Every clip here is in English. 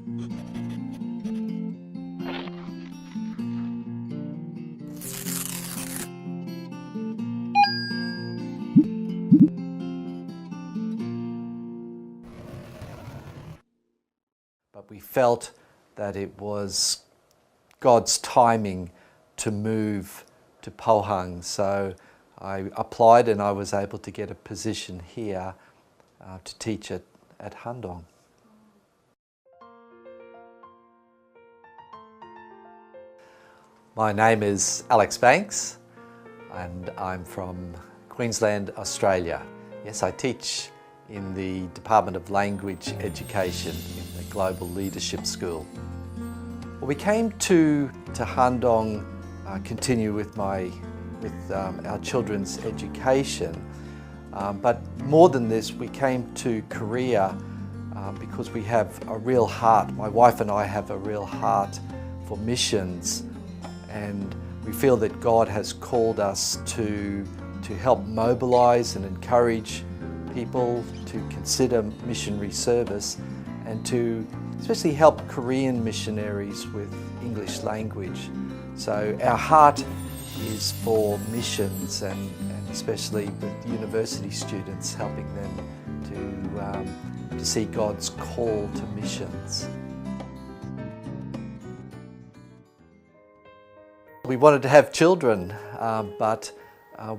But we felt that it was God's timing to move to Pohang, so I applied and I was able to get a position here to teach at Handong. My name is Alex Banks and I'm from Queensland, Australia. Yes, I teach in the Department of Language Education in the Global Leadership School. Well, we came to Handong continue with our children's education, but more than this, we came to Korea because we have a real heart. My wife and I have a real heart for missions, and we feel that God has called us to help mobilize and encourage people to consider missionary service and to especially help Korean missionaries with English language. So our heart is for missions and especially with university students, helping them to see God's call to missions. We wanted to have children, but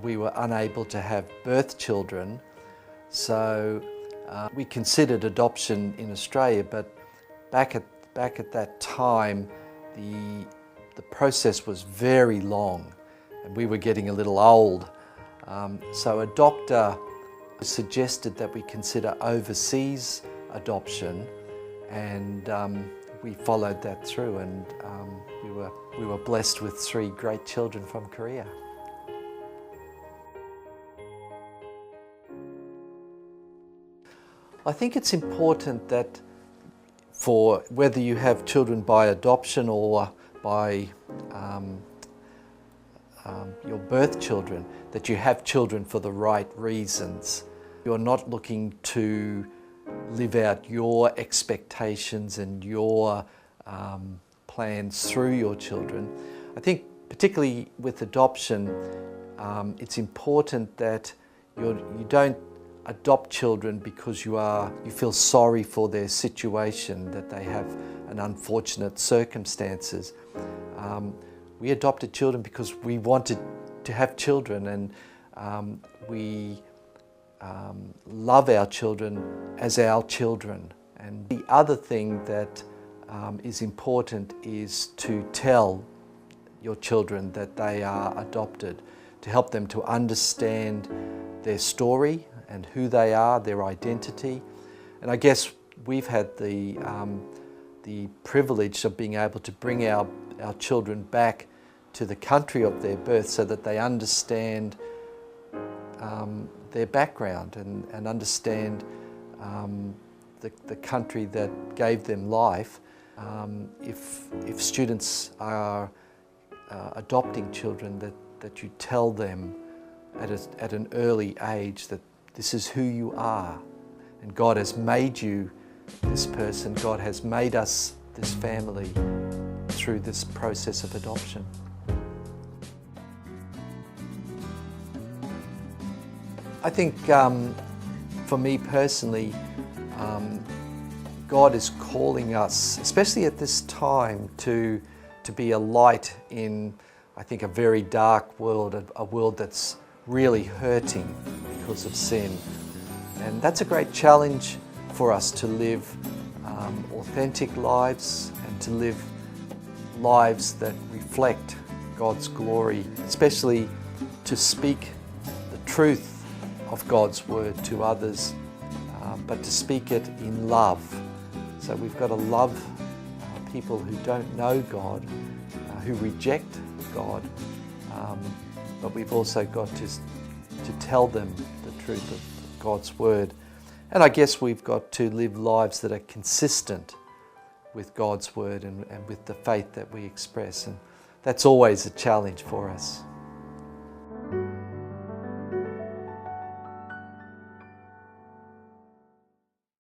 we were unable to have birth children. So we considered adoption in Australia, but back at that time, the process was very long and we were getting a little old. So a doctor suggested that we consider overseas adoption, and we followed that through, and we were blessed with 3 great children from Korea. I think it's important that for whether you have children by adoption or by your birth children, that you have children for the right reasons. You're not looking to live out your expectations and your plans through your children. I think particularly with adoption, it's important that you don't adopt children because you feel sorry for their situation, that they have an unfortunate circumstances. We adopted children because we wanted to have children, and we love our children as our children. And the other thing that is important is to tell your children that they are adopted, to help them to understand their story and who they are, their identity. And I guess we've had the privilege of being able to bring our children back to the country of their birth so that they understand their background and understand the country that gave them life. If students are adopting children, that you tell them at an early age that this is who you are, and God has made you this person. God has made us this family through this process of adoption. I think for me personally, God is calling us, especially at this time, to be a light in, I think, a very dark world, a world that's really hurting because of sin. And that's a great challenge for us to live authentic lives and to live lives that reflect God's glory, especially to speak the truth of God's word to others, but to speak it in love. So we've got to love people who don't know God, who reject God, but we've also got to tell them the truth of God's word. And I guess we've got to live lives that are consistent with God's word and with the faith that we express. And that's always a challenge for us.